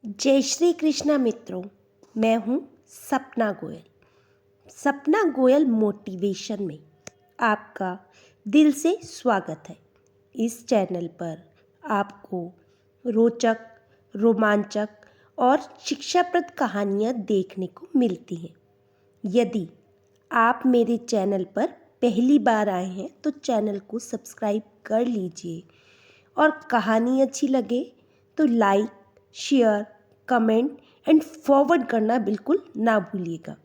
जय श्री कृष्णा मित्रों। मैं हूँ सपना गोयल। सपना गोयल मोटिवेशन में आपका दिल से स्वागत है। इस चैनल पर आपको रोचक, रोमांचक और शिक्षाप्रद कहानियाँ देखने को मिलती हैं। यदि आप मेरे चैनल पर पहली बार आए हैं तो चैनल को सब्सक्राइब कर लीजिए और कहानी अच्छी लगे तो like, share, comment and forward करना बिल्कुल ना भूलिएगा।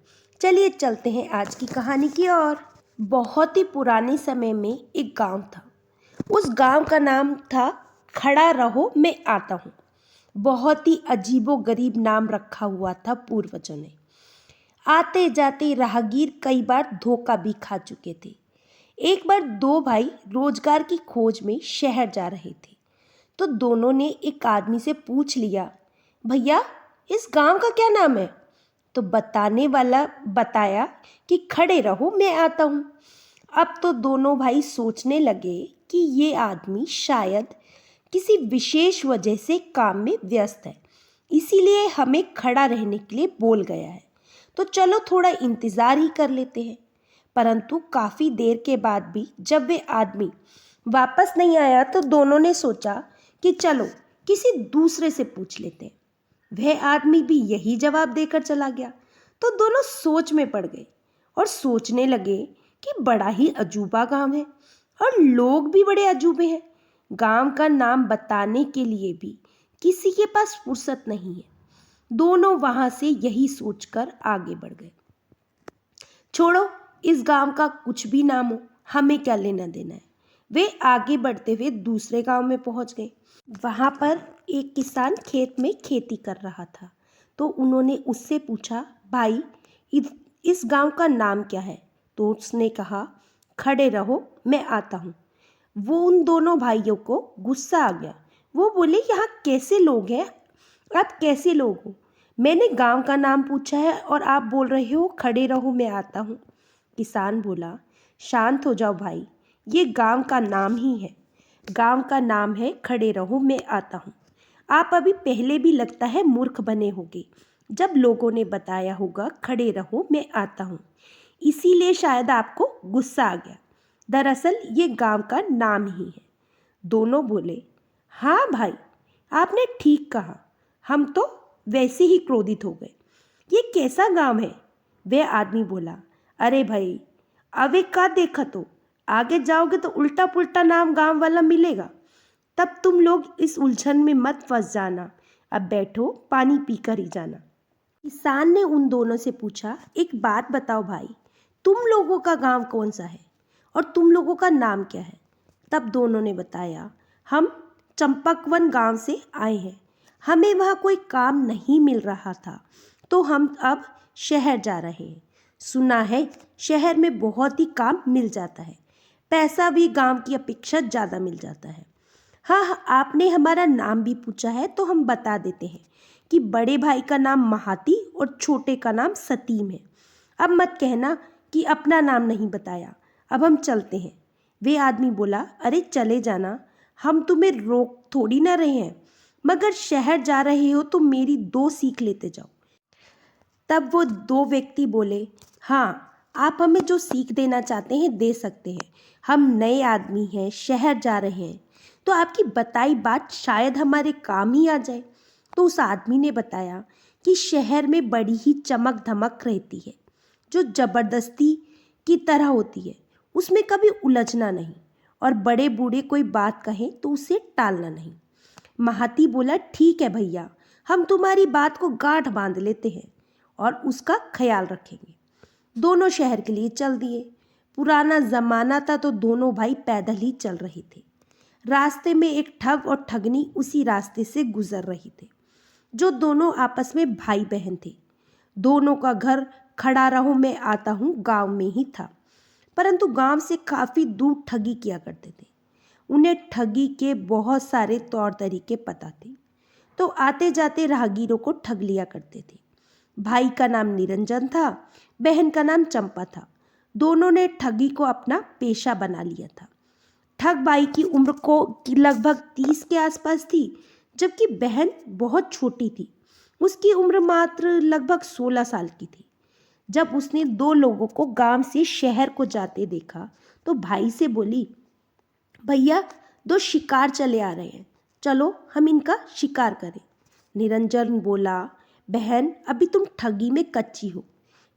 चलिए चलते हैं आज की कहानी की ओर। बहुत ही पुराने समय में एक गांव था। उस गांव का नाम था खड़ा रहो मैं आता हूँ। बहुत ही अजीबो गरीब नाम रखा हुआ था पूर्वजों ने। आते जाते राहगीर कई बार धोखा भी खा चुके थे। एक बार दो भाई रोजगार की खोज में शहर जा रहे थे तो दोनों ने एक आदमी से पूछ लिया, भैया इस गांव का क्या नाम है? तो बताने वाला बताया कि खड़े रहो मैं आता हूँ। अब तो दोनों भाई सोचने लगे कि ये आदमी शायद किसी विशेष वजह से काम में व्यस्त है, इसीलिए हमें खड़ा रहने के लिए बोल गया है। तो चलो थोड़ा इंतज़ार ही कर लेते हैं। परंतु काफ़ी देर के बाद भी जब वे आदमी वापस नहीं आया तो दोनों ने सोचा कि चलो किसी दूसरे से पूछ लेते हैं। वह आदमी भी यही जवाब देकर चला गया तो दोनों सोच में पड़ गए और सोचने लगे कि बड़ा ही अजूबा गांव है और लोग भी बड़े अजूबे हैं। गांव का नाम बताने के लिए भी किसी के पास फुर्सत नहीं है। दोनों वहां से यही सोचकर आगे बढ़ गए। छोड़ो, इस गांव का कुछ भी नाम हो, हमें क्या लेना देना है। वे आगे बढ़ते हुए दूसरे गांव में पहुंच गए। वहां पर एक किसान खेत में खेती कर रहा था तो उन्होंने उससे पूछा, भाई इस गांव का नाम क्या है? तो उसने कहा, खड़े रहो मैं आता हूँ। वो उन दोनों भाइयों को गुस्सा आ गया। वो बोले, यहाँ कैसे लोग हैं? आप कैसे लोग हो? मैंने गांव का नाम पूछा है और आप बोल रहे हो खड़े रहो मैं आता हूँ। किसान बोला, शांत हो जाओ भाई, ये गांव का नाम ही है। गांव का नाम है खड़े रहो मैं आता हूँ। आप अभी पहले भी लगता है मूर्ख बने होंगे जब लोगों ने बताया होगा खड़े रहो मैं आता हूँ, इसीलिए शायद आपको गुस्सा आ गया। दरअसल ये गांव का नाम ही है। दोनों बोले, हाँ भाई आपने ठीक कहा, हम तो वैसे ही क्रोधित हो गए। ये कैसा गांव है? वह आदमी बोला, अरे भाई अवे का देखा, तो आगे जाओगे तो उल्टा पुल्टा नाम गांव वाला मिलेगा, तब तुम लोग इस उलझन में मत फंस जाना। अब बैठो, पानी पीकर ही जाना। किसान ने उन दोनों से पूछा, एक बात बताओ भाई, तुम लोगों का गांव कौन सा है और तुम लोगों का नाम क्या है? तब दोनों ने बताया, हम चंपकवन गांव से आए हैं। हमें वहाँ कोई काम नहीं मिल रहा था तो हम अब शहर जा रहे हैं। सुना है शहर में बहुत ही काम मिल जाता है, पैसा भी गांव की अपेक्षा ज़्यादा मिल जाता है। हाँ, आपने हमारा नाम भी पूछा है तो हम बता देते हैं कि बड़े भाई का नाम महाती और छोटे का नाम सतीम है। अब मत कहना कि अपना नाम नहीं बताया, अब हम चलते हैं। वे आदमी बोला, अरे चले जाना, हम तुम्हें रोक थोड़ी ना रहे हैं, मगर शहर जा रहे हो तो मेरी दो सीख लेते जाओ। तब वो दो व्यक्ति बोले, हाँ आप हमें जो सीख देना चाहते हैं दे सकते हैं। हम नए आदमी हैं, शहर जा रहे हैं, तो आपकी बताई बात शायद हमारे काम ही आ जाए। तो उस आदमी ने बताया कि शहर में बड़ी ही चमक धमक रहती है जो ज़बरदस्ती की तरह होती है, उसमें कभी उलझना नहीं और बड़े बूढ़े कोई बात कहें तो उसे टालना नहीं। महाती बोला, ठीक है भैया, हम तुम्हारी बात को गांठ बांध लेते हैं और उसका ख्याल रखेंगे। दोनों शहर के लिए चल दिए। पुराना ज़माना था तो दोनों भाई पैदल ही चल रहे थे। रास्ते में एक ठग और ठगनी उसी रास्ते से गुजर रही थे जो दोनों आपस में भाई बहन थे। दोनों का घर खड़ा रहो मैं आता हूँ गांव में ही था, परंतु गांव से काफ़ी दूर ठगी किया करते थे। उन्हें ठगी के बहुत सारे तौर तरीके पता थे तो आते जाते राहगीरों को ठग लिया करते थे। भाई का नाम निरंजन था, बहन का नाम चंपा था। दोनों ने ठगी को अपना पेशा बना लिया था। ठग भाई की उम्र की लगभग 30 के आसपास थी, जबकि बहन बहुत छोटी थी। उसकी उम्र मात्र लगभग 16 साल की थी। जब उसने दो लोगों को गांव से शहर को जाते देखा तो भाई से बोली, भैया, दो शिकार चले आ रहे हैं, चलो हम इनका शिकार करें। निरंजन बोला, बहन, अभी तुम ठगी में कच्ची हो।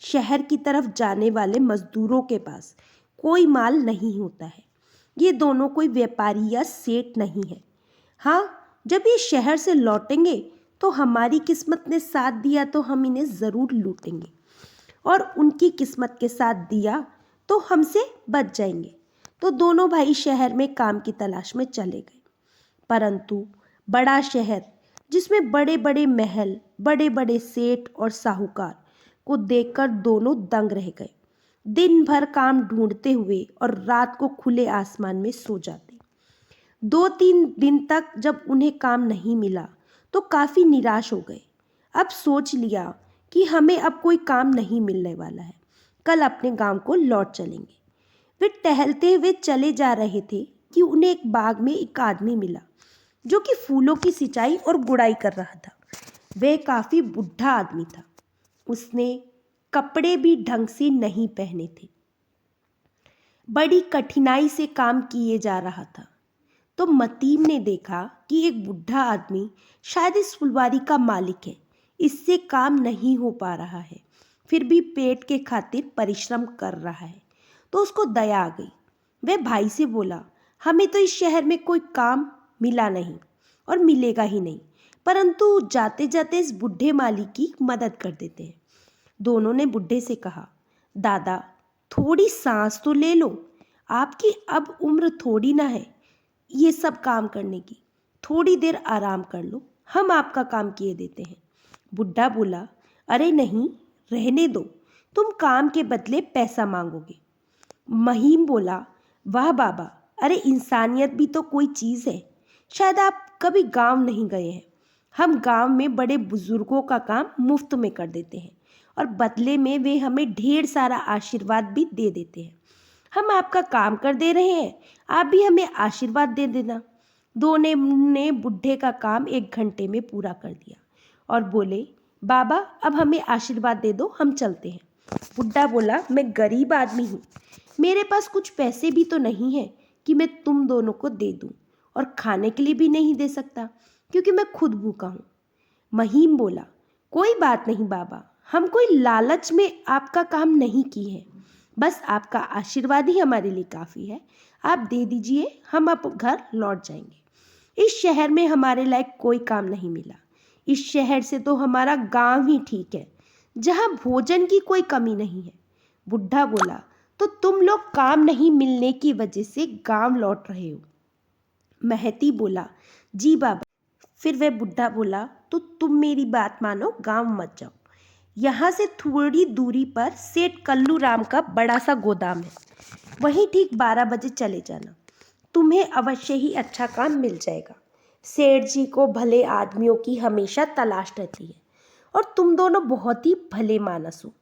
शहर की तरफ जाने वाले मजदूरों के पास कोई माल नहीं होता है। ये दोनों कोई व्यापारी या सेठ नहीं है। हाँ, जब ये शहर से लौटेंगे तो हमारी किस्मत ने साथ दिया तो हम इन्हें ज़रूर लूटेंगे, और उनकी किस्मत के साथ दिया तो हमसे बच जाएंगे। तो दोनों भाई शहर में काम की तलाश में चले गए। परंतु बड़ा शहर, जिसमें बड़े बड़े महल, बड़े बड़े सेठ और साहूकार को देखकर दोनों दंग रह गए। दिन भर काम ढूंढते हुए और रात को खुले आसमान में सो जाते। 2-3 दिन तक जब उन्हें काम नहीं मिला तो काफ़ी निराश हो गए। अब सोच लिया कि हमें अब कोई काम नहीं मिलने वाला है, कल अपने गांव को लौट चलेंगे। वे टहलते हुए चले जा रहे थे कि उन्हें एक बाग में एक आदमी मिला जो कि फूलों की सिंचाई और गुड़ाई कर रहा था। वह काफ़ी बुढ़ा आदमी था। उसने कपड़े भी ढंग से नहीं पहने थे। बड़ी कठिनाई से काम किए जा रहा था। तो मतीम ने देखा कि एक बुढ़ा आदमी शायद इस फुलवारी का मालिक है, इससे काम नहीं हो पा रहा है, फिर भी पेट के खातिर परिश्रम कर रहा है। तो उसको दया आ गई। वह भाई से बोला, हमें तो इस शहर में कोई काम मिला नहीं और मिलेगा ही नहीं, परंतु जाते जाते इस बुढ़े माली की मदद कर देते हैं। दोनों ने बुढ़े से कहा, दादा, थोड़ी सांस तो ले लो, आपकी अब उम्र थोड़ी ना है ये सब काम करने की। थोड़ी देर आराम कर लो, हम आपका काम किए देते हैं। बुढ़ा बोला, अरे नहीं, रहने दो, तुम काम के बदले पैसा मांगोगे। महीम बोला, वाह बाबा, अरे इंसानियत भी तो कोई चीज़ है। शायद आप कभी गांव नहीं गए हैं। हम गांव में बड़े बुजुर्गों का काम मुफ्त में कर देते हैं और बदले में वे हमें ढेर सारा आशीर्वाद भी दे देते हैं। हम आपका काम कर दे रहे हैं, आप भी हमें आशीर्वाद दे देना। दोनों ने बुढ़े का काम 1 घंटे में पूरा कर दिया और बोले, बाबा, अब हमें आशीर्वाद दे दो, हम चलते हैं। बुढ़ा बोला, मैं गरीब आदमी हूँ, मेरे पास कुछ पैसे भी तो नहीं है कि मैं तुम दोनों को दे दूँ, और खाने के लिए भी नहीं दे सकता क्योंकि मैं खुद भूखा हूँ। महीम बोला, कोई बात नहीं बाबा, हम कोई लालच में आपका काम नहीं किए हैं, बस आपका आशीर्वाद ही हमारे लिए काफ़ी है। आप दे दीजिए, हम अब घर लौट जाएंगे। इस शहर में हमारे लायक कोई काम नहीं मिला। इस शहर से तो हमारा गांव ही ठीक है, जहाँ भोजन की कोई कमी नहीं है। बुढ़ा बोला, तो तुम लोग काम नहीं मिलने की वजह से गांव लौट रहे हो? महती बोला, जी बाबा। फिर वह बुढ़ा बोला, तो तुम मेरी बात मानो, गांव मत जाओ। यहाँ से थोड़ी दूरी पर सेठ कल्लू राम का बड़ा सा गोदाम है, वहीं ठीक 12 बजे चले जाना, तुम्हें अवश्य ही अच्छा काम मिल जाएगा। सेठ जी को भले आदमियों की हमेशा तलाश रहती है और तुम दोनों बहुत ही भले मानस हो।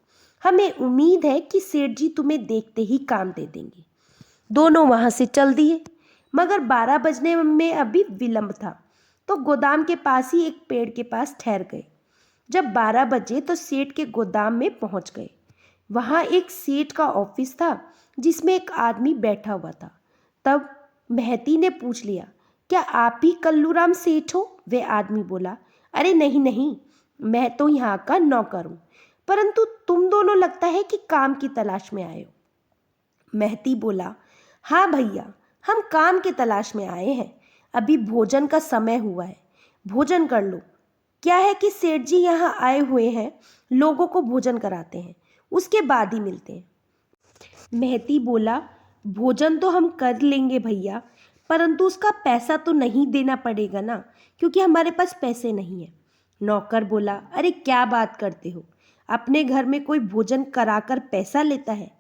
हमें उम्मीद है कि सेठ जी तुम्हें देखते ही काम दे देंगे। दोनों वहाँ से चल दिए, मगर 12 बजने में अभी विलंब था, तो गोदाम के पास ही एक पेड़ के पास ठहर गए। जब 12 बजे तो सेठ के गोदाम में पहुंच गए। वहां एक सेठ का ऑफिस था जिसमें एक आदमी बैठा हुआ था। तब महती ने पूछ लिया, क्या आप ही कल्लूराम सेठ हो? वह आदमी बोला, अरे नहीं नहीं, मैं तो यहाँ का नौकर हूँ, परंतु तुम दोनों लगता है कि काम की तलाश में आए हो। महती बोला, हाँ भैया, हम काम की तलाश में आए हैं। अभी भोजन का समय हुआ है, भोजन कर लो। क्या है कि सेठ जी यहाँ आए हुए हैं, लोगों को भोजन कराते हैं, उसके बाद ही मिलते हैं। महती बोला, भोजन तो हम कर लेंगे भैया, परंतु उसका पैसा तो नहीं देना पड़ेगा ना, क्योंकि हमारे पास पैसे नहीं है। नौकर बोला, अरे क्या बात करते हो, अपने घर में कोई भोजन कराकर पैसा लेता है?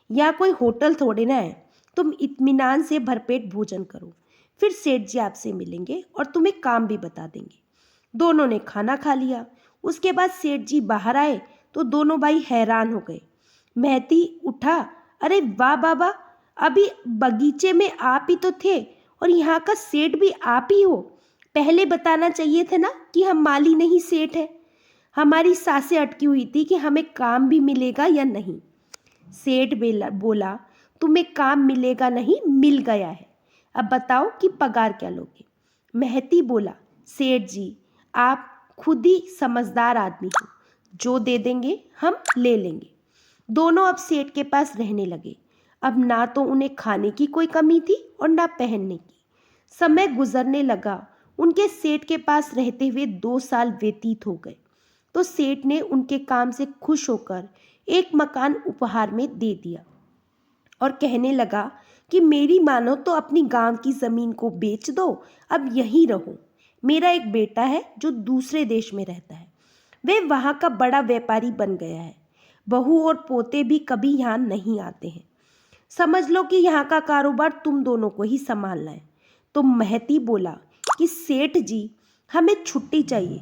यहाँ कोई होटल थोड़े ना है, तुम इत्मीनान से भरपेट भोजन करो, फिर सेठ जी आपसे मिलेंगे और तुम्हें काम भी बता देंगे। दोनों ने खाना खा लिया। उसके बाद सेठ जी बाहर आए तो दोनों भाई हैरान हो गए। महती उठा, अरे वाह बाबा, अभी बगीचे में आप ही तो थे और यहाँ का सेठ भी आप ही हो। पहले बताना चाहिए था ना कि हम माली नहीं सेठ है। हमारी सांसें अटकी हुई थी कि हमें काम भी मिलेगा या नहीं। सेठ बोला, तुम्हें काम मिलेगा नहीं, मिल गया है, अब बताओ कि पगार क्या लोगे। महती बोला, सेठ जी आप खुद ही समझदार आदमी हो, जो दे देंगे हम ले लेंगे। दोनों अब सेठ के पास रहने लगे। अब ना तो उन्हें खाने की कोई कमी थी और ना पहनने की। समय गुजरने लगा। उनके सेठ के पास रहते हुए 2 साल व्यतीत हो गए तो सेठ ने उनके काम से खुश होकर एक मकान उपहार में दे दिया और कहने लगा कि मेरी मानो तो अपनी गांव की ज़मीन को बेच दो, अब यहीं रहो। मेरा एक बेटा है जो दूसरे देश में रहता है, वे वहाँ का बड़ा व्यापारी बन गया है। बहू और पोते भी कभी यहाँ नहीं आते हैं। समझ लो कि यहाँ का कारोबार तुम दोनों को ही संभालना है। तो महती बोला कि सेठ जी हमें छुट्टी चाहिए,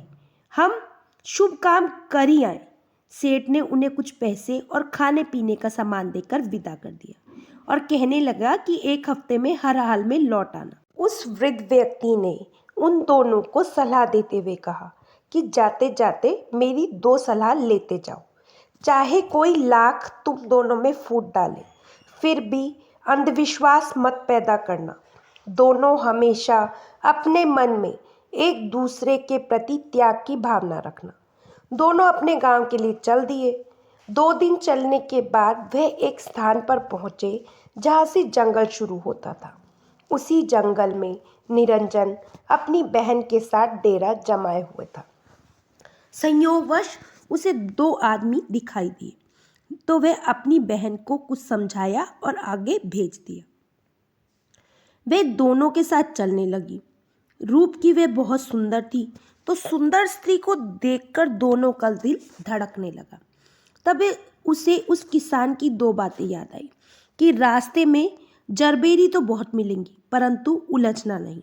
हम शुभ काम कर ही आए। सेठ ने उन्हें कुछ पैसे और खाने पीने का सामान देकर विदा कर दिया और कहने लगा कि 1 हफ्ते में हर हाल में लौट आना। उस वृद्ध व्यक्ति ने उन दोनों को सलाह देते हुए कहा कि जाते जाते मेरी 2 सलाह लेते जाओ। चाहे कोई लाख तुम दोनों में फूट डाले, फिर भी अंधविश्वास मत पैदा करना। दोनों हमेशा अपने मन में एक दूसरे के प्रति त्याग की भावना रखना। दोनों अपने गांव के लिए चल दिए। 2 दिन चलने के बाद वह एक स्थान पर पहुंचे जहां से जंगल शुरू होता था। उसी जंगल में निरंजन अपनी बहन के साथ डेरा जमाए हुए था। संयोगवश उसे 2 आदमी दिखाई दिए तो वह अपनी बहन को कुछ समझाया और आगे भेज दिया। वे दोनों के साथ चलने लगी। रूप की वे बहुत सुंदर थी तो सुंदर स्त्री को देखकर दोनों का दिल धड़कने लगा। तब उसे उस किसान की 2 बातें याद आई कि रास्ते में जरबेरी तो बहुत मिलेंगी परंतु उलझना नहीं।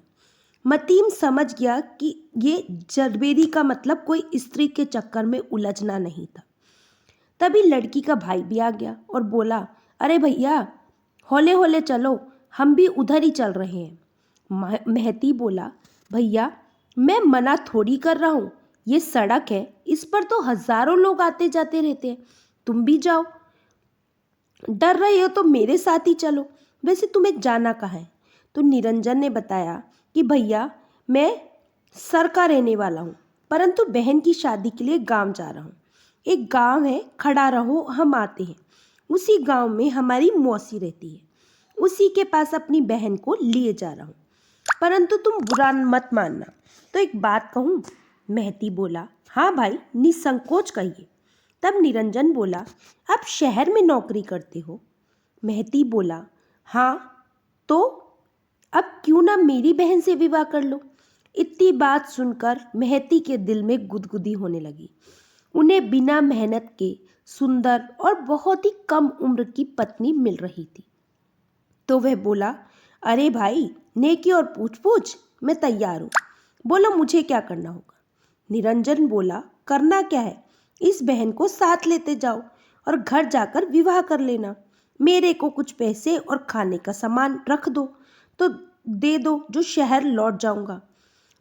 मतीम समझ गया कि ये जरबेरी का मतलब कोई स्त्री के चक्कर में उलझना नहीं था। तभी लड़की का भाई भी आ गया और बोला, अरे भैया हौले हौले चलो, हम भी उधर ही चल रहे हैं। महती बोला, भैया मैं मना थोड़ी कर रहा हूँ, ये सड़क है, इस पर तो हजारों लोग आते जाते रहते हैं, तुम भी जाओ। डर रहे हो तो मेरे साथ ही चलो, वैसे तुम्हें जाना कहाँ है। तो निरंजन ने बताया कि भैया मैं सर का रहने वाला हूँ परंतु बहन की शादी के लिए गांव जा रहा हूँ। एक गांव है, खड़ा रहो, हम आते हैं। उसी गांव में हमारी मौसी रहती है, उसी के पास अपनी बहन को लिए जा रहा हूँ, परंतु तुम बुरा मत मानना। तो एक बात कहूँ? महती बोला, हाँ भाई निसंकोच कहिए। तब निरंजन बोला, आप शहर में नौकरी करते हो? महती बोला, हाँ, तो अब क्यों ना मेरी बहन से विवाह कर लो। इतनी बात सुनकर महती के दिल में गुदगुदी होने लगी। उन्हें बिना मेहनत के सुंदर और बहुत ही कम उम्र की पत्नी मिल रही थी। तो वह बोला, अरे भाई नेकी और पूछ पूछ, मैं तैयार हूँ, बोलो मुझे क्या करना होगा। निरंजन बोला, करना क्या है, इस बहन को साथ लेते जाओ और घर जाकर विवाह कर लेना। मेरे को कुछ पैसे और खाने का सामान रख दो तो दे दो, जो शहर लौट जाऊंगा।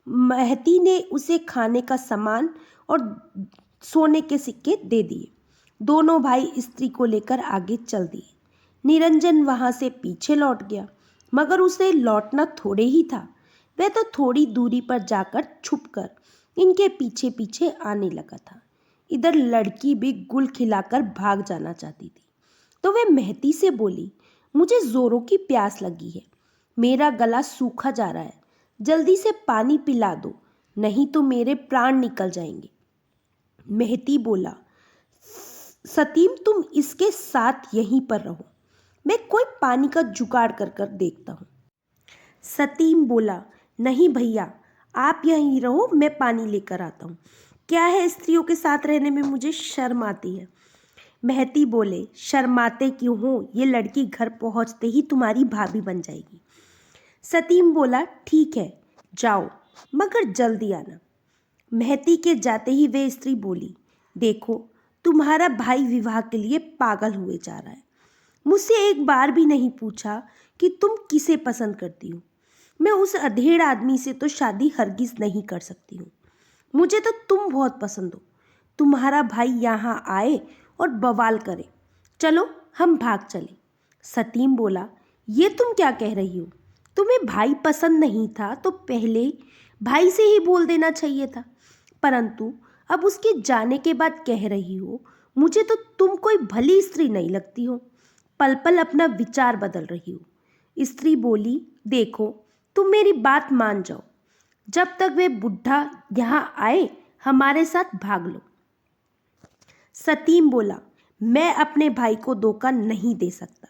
महती ने उसे खाने का सामान और सोने के सिक्के दे दिए। दोनों भाई स्त्री को लेकर आगे चल दिए। निरंजन वहां से पीछे लौट गया, मगर उसे लौटना थोड़े ही था। वह तो थोड़ी दूरी पर जाकर छुपकर इनके पीछे पीछे आने लगा था। इधर लड़की भी गुल खिलाकर भाग जाना चाहती थी तो वह महती से बोली, मुझे जोरों की प्यास लगी है, मेरा गला सूखा जा रहा है, जल्दी से पानी पिला दो, नहीं तो मेरे प्राण निकल जाएंगे। महती बोला, सतीम तुम इसके साथ यहीं पर रहो, मैं कोई पानी का जुगाड़ कर कर देखता हूँ। सतीम बोला, नहीं भैया आप यहीं रहो, मैं पानी लेकर आता हूँ। क्या है, स्त्रियों के साथ रहने में मुझे शर्म आती है। महती बोले, शर्माते क्यों हो, ये लड़की घर पहुँचते ही तुम्हारी भाभी बन जाएगी। सतीम बोला, ठीक है जाओ, मगर जल्दी आना। महती के जाते ही वे स्त्री बोली, देखो तुम्हारा भाई विवाह के लिए पागल हुए जा रहा है, मुझसे एक बार भी नहीं पूछा कि तुम किसे पसंद करती हो। मैं उस अधेड़ आदमी से तो शादी हरगिज नहीं कर सकती हूँ, मुझे तो तुम बहुत पसंद हो। तुम्हारा भाई यहाँ आए और बवाल करे। चलो हम भाग चले। सतीम बोला, ये तुम क्या कह रही हो? तुम्हें भाई पसंद नहीं था तो पहले भाई से ही बोल देना चाहिए था, परंतु अब उसके जाने के बाद कह रही हो मुझे तो तुम कोई भली स्त्री नहीं लगती हो। पल पल अपना विचार बदल रही हो। स्त्री बोली, देखो तुम मेरी बात मान जाओ, जब तक वे बुढ़ा यहाँ आए हमारे साथ भाग लो। सतीम बोला, मैं अपने भाई को धोखा नहीं दे सकता।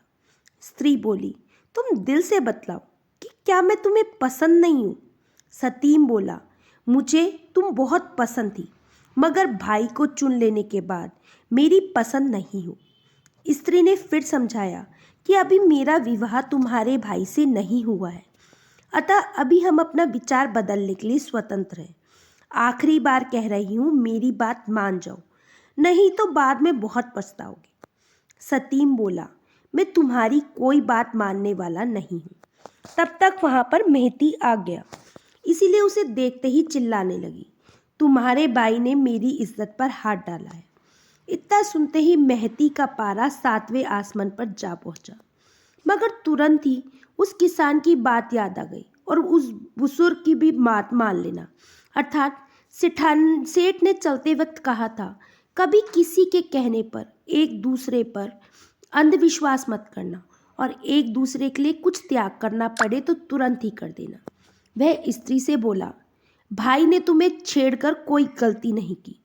स्त्री बोली, तुम दिल से बतलाओ कि क्या मैं तुम्हें पसंद नहीं हूँ? सतीम बोला, मुझे तुम बहुत पसंद थी, मगर भाई को चुन लेने के बाद मेरी पसंद नहीं हो। स्त्री ने फिर समझाया कि अभी मेरा विवाह तुम्हारे भाई से नहीं हुआ है, अतः अभी हम अपना विचार बदलने के लिए स्वतंत्र हैं। आखिरी बार कह रही हूँ, मेरी बात मान जाओ, नहीं तो बाद में बहुत पछताओगे। सतीम बोला, मैं तुम्हारी कोई बात मानने वाला नहीं हूँ। तब तक वहाँ पर मेहती आ गया, इसीलिए उसे देखते ही चिल्लाने लगी, तुम्हारे भाई ने मेरी इज्जत पर हाथ डाला है। इतना सुनते ही मेहती का पारा 7वें आसमान पर जा पहुंचा, मगर तुरंत ही उस किसान की बात याद आ गई और उस बुजुर्ग की भी बात मान लेना, अर्थात सेठ ने चलते वक्त कहा था, कभी किसी के कहने पर एक दूसरे पर अंधविश्वास मत करना और एक दूसरे के लिए कुछ त्याग करना पड़े तो तुरंत ही कर देना। वह स्त्री से बोला, भाई ने तुम्हें छेड़कर कोई गलती नहीं की,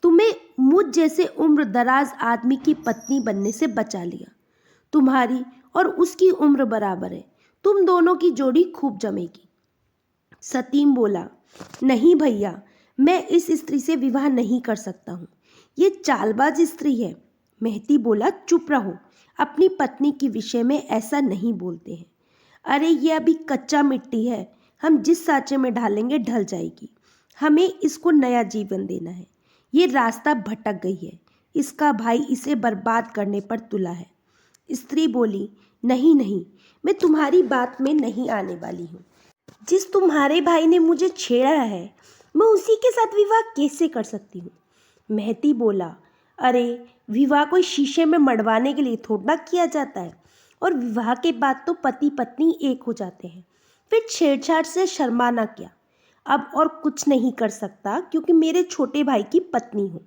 तुम्हें मुझ जैसे उम्र दराज आदमी की पत्नी बनने से बचा लिया। तुम्हारी और उसकी उम्र बराबर है, तुम दोनों की जोड़ी खूब जमेगी। सतीम बोला, नहीं भैया, मैं इस स्त्री से विवाह नहीं कर सकता हूँ, ये चालबाज स्त्री है। मेहती बोला, चुप रहो, अपनी पत्नी के विषय में ऐसा नहीं बोलते हैं। अरे ये अभी कच्चा मिट्टी है, हम जिस सांचे में ढालेंगे ढल जाएगी, हमें इसको नया जीवन देना है। ये रास्ता भटक गई है, इसका भाई इसे बर्बाद करने पर तुला है। स्त्री बोली, नहीं नहीं, मैं तुम्हारी बात में नहीं आने वाली हूँ। जिस तुम्हारे भाई ने मुझे छेड़ा है, मैं उसी के साथ विवाह कैसे कर सकती हूँ? मेहती बोला, अरे विवाह कोई शीशे में मड़वाने के लिए थोड़ा किया जाता है, और विवाह के बाद तो पति पत्नी एक हो जाते हैं, फिर छेड़छाड़ से शर्माना क्या। अब और कुछ नहीं कर सकता क्योंकि मेरे छोटे भाई की पत्नी हो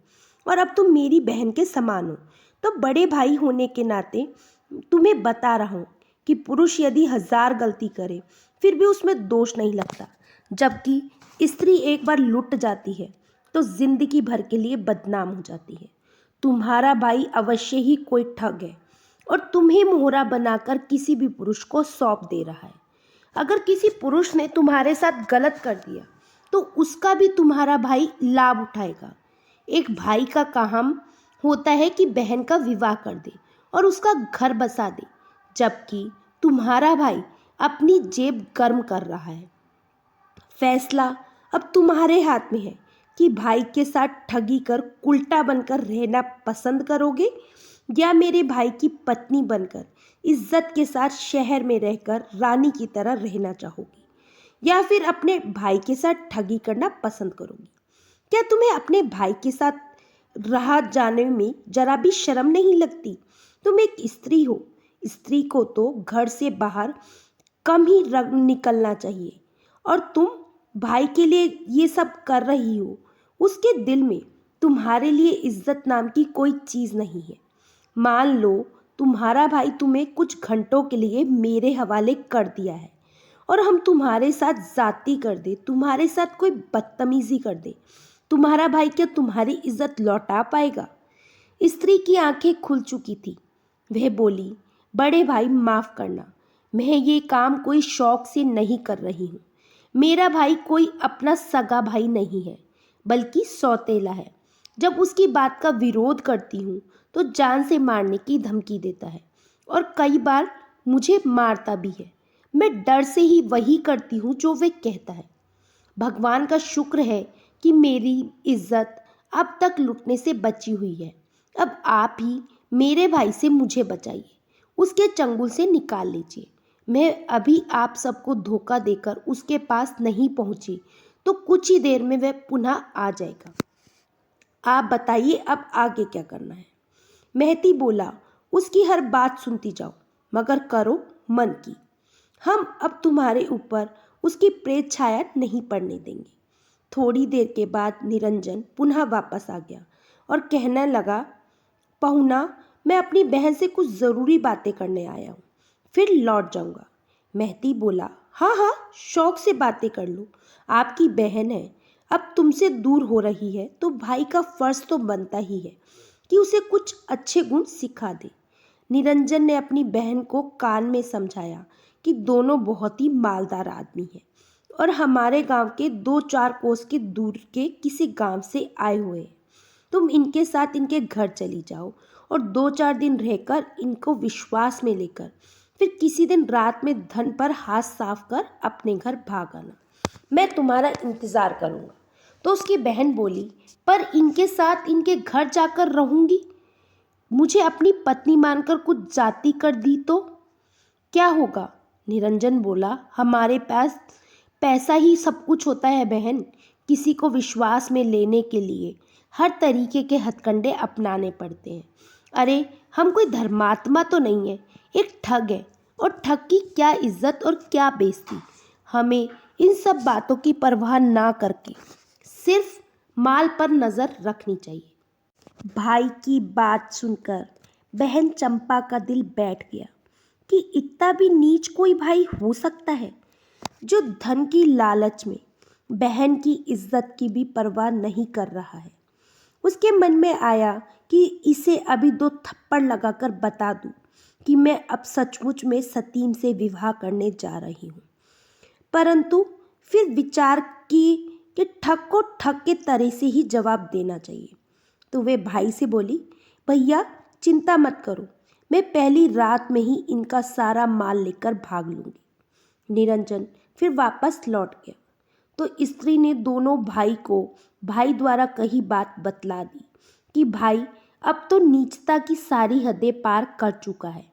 और अब तुम मेरी बहन के समान हो, तो बड़े भाई होने के नाते तुम्हें बता रहा हूँ कि पुरुष यदि 1000 गलती करे फिर भी उसमें दोष नहीं लगता, जबकि स्त्री एक बार लुट जाती है तो जिंदगी भर के लिए बदनाम हो जाती है। तुम्हारा भाई अवश्य ही कोई ठग है और तुम्हें मोहरा बनाकर किसी भी पुरुष को सौंप दे रहा है। अगर किसी पुरुष ने तुम्हारे साथ गलत कर दिया तो उसका भी तुम्हारा भाई लाभ उठाएगा। एक भाई का काम होता है कि बहन का विवाह कर दे और उसका घर बसा दे, जबकि तुम्हारा भाई अपनी जेब गर्म कर रहा है। फैसला अब तुम्हारे हाथ में है कि भाई के साथ ठगी कर उल्टा बनकर रहना पसंद करोगे या मेरे भाई की पत्नी बनकर इज्जत के साथ शहर में रहकर रानी की तरह रहना चाहोगी, या फिर अपने भाई के साथ ठगी करना पसंद करोगी। क्या तुम्हें अपने भाई के साथ रहा जाने में जरा भी शर्म नहीं लगती? तुम एक स्त्री हो, स्त्री को तो घर से बाहर कम ही निकलना चाहिए, और तुम भाई के लिए ये सब कर रही हो। उसके दिल में तुम्हारे लिए इज्जत नाम की कोई चीज़ नहीं है। मान लो तुम्हारा भाई तुम्हें कुछ घंटों के लिए मेरे हवाले कर दिया है और हम तुम्हारे साथ जाती कर दे, तुम्हारे साथ कोई बदतमीजी कर दे, तुम्हारा भाई क्या तुम्हारी इज्जत लौटा पाएगा? स्त्री की आंखें खुल चुकी थी। वह बोली, बड़े भाई माफ़ करना, मैं ये काम कोई शौक से नहीं कर रही हूँ। मेरा भाई कोई अपना सगा भाई नहीं है, बल्कि सौतेला है। जब उसकी बात का विरोध करती हूँ तो जान से मारने की धमकी देता है और कई बार मुझे मारता भी है। मैं डर से ही वही करती हूँ जो वह कहता है। भगवान का शुक्र है कि मेरी इज्जत अब तक लुटने से बची हुई है। अब आप ही मेरे भाई से मुझे बचाइए, उसके चंगुल से निकाल लीजिए। मैं अभी आप सबको धोखा देकर उसके पास नहीं पहुंची तो कुछ ही देर में वह पुनः आ जाएगा। आप बताइए अब आगे क्या करना है। मेहती बोला, उसकी हर बात सुनती जाओ मगर करो मन की। हम अब तुम्हारे ऊपर उसकी प्रेत छाया नहीं पड़ने देंगे। थोड़ी देर के बाद निरंजन पुनः वापस आ गया और कहने लगा, पहुना, मैं अपनी बहन से कुछ ज़रूरी बातें करने आया हूँ, फिर लौट जाऊँगा। मेहती बोला, हाँ हाँ, शौक से बातें कर लो, आपकी बहन है, अब तुमसे दूर हो रही है तो भाई का फर्ज तो बनता ही है कि उसे कुछ अच्छे गुण सिखा दे। निरंजन ने अपनी बहन को कान में समझाया कि दोनों बहुत ही मालदार आदमी हैं और हमारे गांव के 2-4 कोस के दूर के किसी गांव से आए हुए हैं। तुम इनके साथ इनके घर चली जाओ और 2-4 दिन रहकर इनको विश्वास में लेकर फिर किसी दिन रात में धन पर हाथ साफ कर अपने घर भाग आना। मैं तुम्हारा इंतज़ार करूँगा। तो उसकी बहन बोली, पर इनके साथ इनके घर जाकर रहूँगी, मुझे अपनी पत्नी मानकर कुछ जाति कर दी तो क्या होगा। निरंजन बोला, हमारे पास पैसा ही सब कुछ होता है बहन, किसी को विश्वास में लेने के लिए हर तरीके के हथकंडे अपनाने पड़ते हैं। अरे हम कोई धर्मात्मा तो नहीं है, एक ठग है, और ठग की क्या इज्जत और क्या बेइज्जती। हमें इन सब बातों की परवाह ना करके सिर्फ माल पर नज़र रखनी चाहिए। भाई की बात सुनकर बहन चंपा का दिल बैठ गया कि इतना भी नीच कोई भाई हो सकता है जो धन की लालच में बहन की इज्जत की भी परवाह नहीं कर रहा है। उसके मन में आया कि इसे अभी 2 थप्पड़ लगाकर बता दूं कि मैं अब सचमुच में सतीम से विवाह करने जा रही हूँ। परंतु फिर विचार की कि ठग को ठग के तरह से ही जवाब देना चाहिए। तो वे भाई से बोली, भैया चिंता मत करो, मैं पहली रात में ही इनका सारा माल लेकर भाग लूँगी। निरंजन फिर वापस लौट गया तो स्त्री ने दोनों भाई को भाई द्वारा कही बात बतला दी कि भाई अब तो नीचता की सारी हदें पार कर चुका है,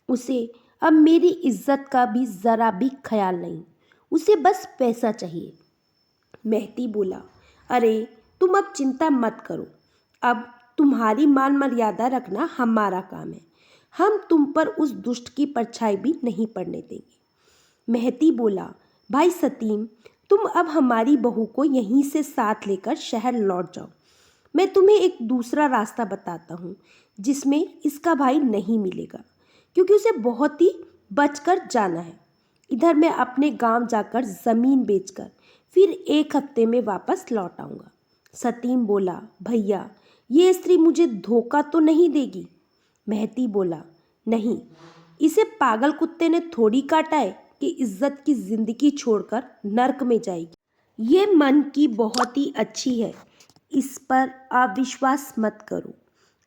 उसे अब मेरी इज्जत का भी ज़रा भी ख्याल नहीं, उसे बस पैसा चाहिए। मेहती बोला, अरे तुम अब चिंता मत करो, अब तुम्हारी मान मर्यादा रखना हमारा काम है, हम तुम पर उस दुष्ट की परछाई भी नहीं पड़ने देंगे। मेहती बोला, भाई सतीम, तुम अब हमारी बहू को यहीं से साथ लेकर शहर लौट जाओ। मैं तुम्हें एक दूसरा रास्ता बताता हूँ जिसमें इसका भाई नहीं मिलेगा, क्योंकि उसे बहुत ही बचकर जाना है। इधर मैं अपने गांव जाकर ज़मीन बेचकर फिर 1 हफ्ते में वापस लौट आऊँगा। सतीम बोला, भैया ये स्त्री मुझे धोखा तो नहीं देगी। मेहती बोला, नहीं, इसे पागल कुत्ते ने थोड़ी काटा है कि इज्जत की जिंदगी छोड़कर नर्क में जाएगी। ये मन की बहुत ही अच्छी है, इस पर अविश्वास मत करो,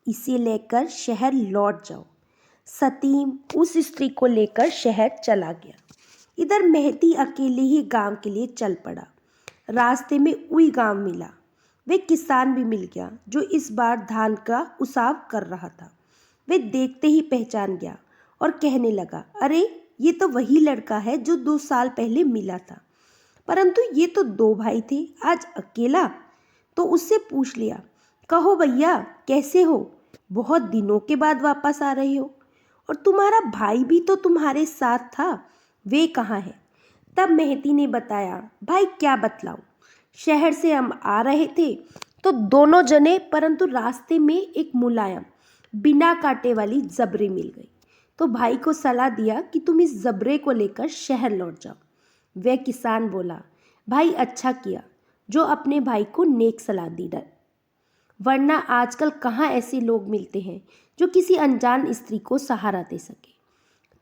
इसे लेकर शहर लौट जाओ। सतीम उस स्त्री को लेकर शहर चला गया। इधर मेहती अकेले ही गांव के लिए चल पड़ा। रास्ते में उई गांव मिला। वे किसान भी मिल गया जो इस बार धान का उसाव कर रहा था। वे देखते ही पहचान गया और कहने लगा, अरे ये तो वही लड़का है जो 2 साल पहले मिला था, परंतु ये तो 2 भाई थे, आज अकेला। तो उससे पूछ लिया, कहो भैया कैसे हो, बहुत दिनों के बाद वापस आ रहे हो, और तुम्हारा भाई भी तो तुम्हारे साथ था, वे कहाँ है। तब मेहती ने बताया, भाई क्या बतलाऊं, शहर से हम आ रहे थे तो दोनों जने, परंतु रास्ते में एक मुलायम बिना कांटे वाली जबरी मिल गई, तो भाई को सलाह दिया कि तुम इस जबरे को लेकर शहर लौट जाओ। वह किसान बोला, भाई अच्छा किया जो अपने भाई को नेक सलाह दी, वरना आजकल कहाँ ऐसे लोग मिलते हैं जो किसी अनजान स्त्री को सहारा दे सके।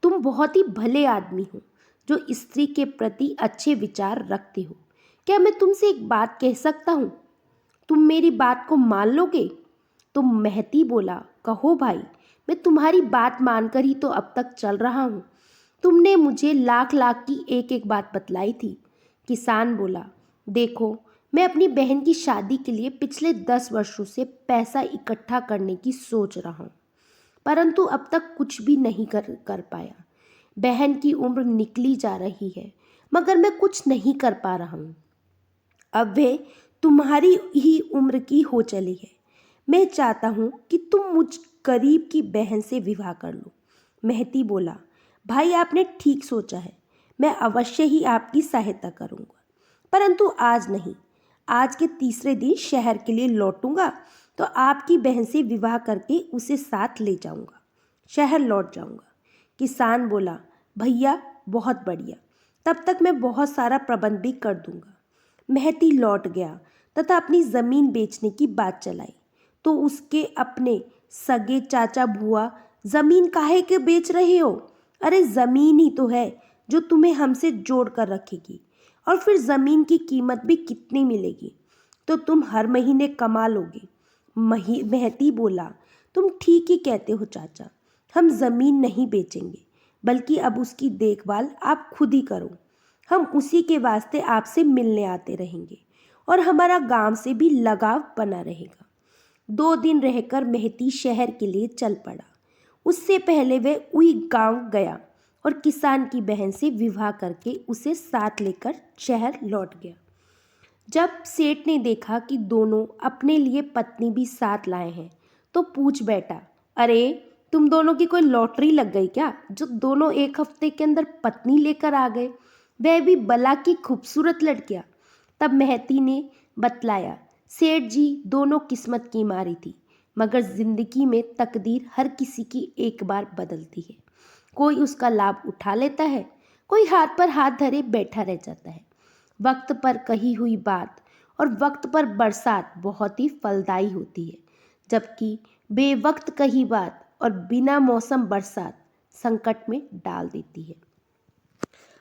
तुम बहुत ही भले आदमी हो जो स्त्री के प्रति अच्छे विचार रखते हो। क्या मैं तुमसे एक बात कह सकता हूँ, तुम मेरी बात को मान लोगे। तो मेहती बोला, कहो भाई, मैं तुम्हारी बात मानकर ही तो अब तक चल रहा हूँ, तुमने मुझे लाख लाख की एक एक बात बतलाई थी। किसान बोला, देखो मैं अपनी बहन की शादी के लिए पिछले 10 वर्षों से पैसा इकट्ठा करने की सोच रहा हूँ, परंतु अब तक कुछ भी नहीं कर पाया। बहन की उम्र निकली जा रही है, मगर मैं कुछ नहीं कर पा रहा हूँ। अब वे तुम्हारी ही उम्र की हो चली है, मैं चाहता हूँ कि तुम मुझ गरीब की बहन से विवाह कर लो। मेहती बोला, भाई आपने ठीक सोचा है, मैं अवश्य ही आपकी सहायता करूँगा, परंतु आज नहीं। आज के तीसरे दिन शहर के लिए लौटूंगा तो आपकी बहन से विवाह करके उसे साथ ले जाऊंगा, शहर लौट जाऊंगा। किसान बोला, भैया बहुत बढ़िया, तब तक मैं बहुत सारा प्रबंध भी कर दूंगा। मेहती लौट गया तथा अपनी ज़मीन बेचने की बात चलाई तो उसके अपने सगे चाचा बुआ, ज़मीन काहे के बेच रहे हो? अरे ज़मीन ही तो है जो तुम्हें हमसे जोड़ कर रखेगी, और फिर ज़मीन की कीमत भी कितनी मिलेगी, तो तुम हर महीने कमा लोगे। मेहती बोला, तुम ठीक ही कहते हो चाचा, हम ज़मीन नहीं बेचेंगे, बल्कि अब उसकी देखभाल आप खुद ही करो। हम उसी के वास्ते आपसे मिलने आते रहेंगे और हमारा गांव से भी लगाव बना रहेगा। 2 दिन रहकर मेहती शहर के लिए चल पड़ा। उससे पहले वह उई गांव गया और किसान की बहन से विवाह करके उसे साथ लेकर शहर लौट गया। जब सेठ ने देखा कि दोनों अपने लिए पत्नी भी साथ लाए हैं तो पूछ बैठा, अरे तुम दोनों की कोई लॉटरी लग गई क्या, जो दोनों एक हफ्ते के अंदर पत्नी लेकर आ गए, वह भी बला की खूबसूरत लड़कियां। तब मेहती ने बतलाया, सेठ जी दोनों किस्मत की मारी थी, मगर जिंदगी में तकदीर हर किसी की एक बार बदलती है। कोई उसका लाभ उठा लेता है, कोई हाथ पर हाथ धरे बैठा रह जाता है। वक्त पर कही हुई बात और वक्त पर बरसात बहुत ही फलदायी होती है, जबकि बेवक्त कही बात और बिना मौसम बरसात संकट में डाल देती है।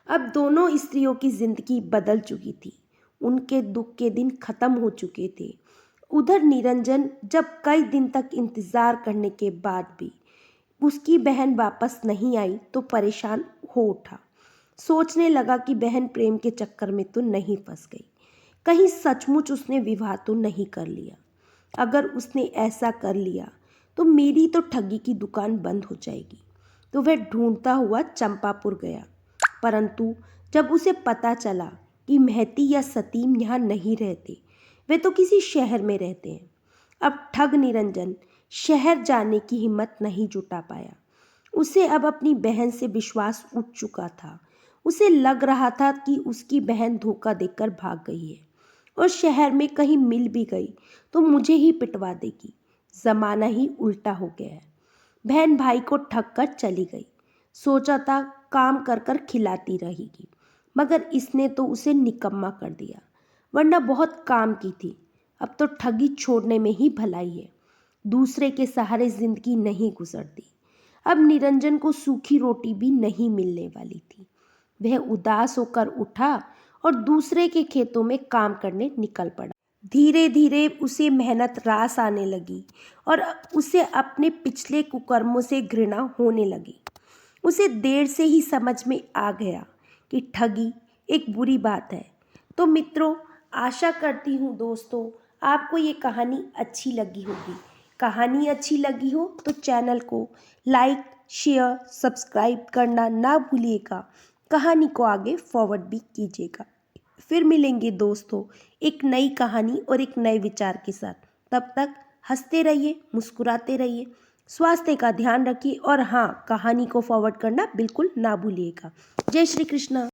अब दोनों स्त्रियों की जिंदगी बदल चुकी थी, उनके दुख के दिन खत्म हो चुके थे। उधर निरंजन जब कई दिन तक इंतजार करने के बाद भी उसकी बहन वापस नहीं आई तो परेशान हो उठा। सोचने लगा कि बहन प्रेम के चक्कर में तो नहीं फंस गई, कहीं सचमुच उसने विवाह तो नहीं कर लिया। अगर उसने ऐसा कर लिया तो मेरी तो ठगी की दुकान बंद हो जाएगी। तो वह ढूंढता हुआ चंपापुर गया, परंतु जब उसे पता चला कि मेहती या सतीम यहाँ नहीं रहते, वे तो किसी शहर में रहते हैं, अब ठग निरंजन शहर जाने की हिम्मत नहीं जुटा पाया। उसे अब अपनी बहन से विश्वास उठ चुका था। उसे लग रहा था कि उसकी बहन धोखा देकर भाग गई है और शहर में कहीं मिल भी गई तो मुझे ही पिटवा देगी। जमाना ही उल्टा हो गया है। बहन भाई को ठग कर चली गई। सोचा था काम कर कर खिलाती रहेगी, मगर इसने तो उसे निकम्मा कर दिया, वरना बहुत काम की थी। अब तो ठगी छोड़ने में ही भलाई है। दूसरे के सहारे जिंदगी नहीं गुजरती। अब निरंजन को सूखी रोटी भी नहीं मिलने वाली थी। वह उदास होकर उठा और दूसरे के खेतों में काम करने निकल पड़ा। धीरे धीरे उसे मेहनत रास आने लगी और उसे अपने पिछले कुकर्मों से घृणा होने लगी। उसे देर से ही समझ में आ गया कि ठगी एक बुरी बात है। तो मित्रों, आशा करती हूँ दोस्तों आपको ये कहानी अच्छी लगी होगी। कहानी अच्छी लगी हो तो चैनल को लाइक, शेयर, सब्सक्राइब करना ना भूलिएगा। कहानी को आगे फॉरवर्ड भी कीजिएगा। फिर मिलेंगे दोस्तों एक नई कहानी और एक नए विचार के साथ। तब तक हंसते रहिए, मुस्कुराते रहिए, स्वास्थ्य का ध्यान रखिए और हाँ, कहानी को फॉरवर्ड करना बिल्कुल ना भूलिएगा। जय श्री कृष्ण।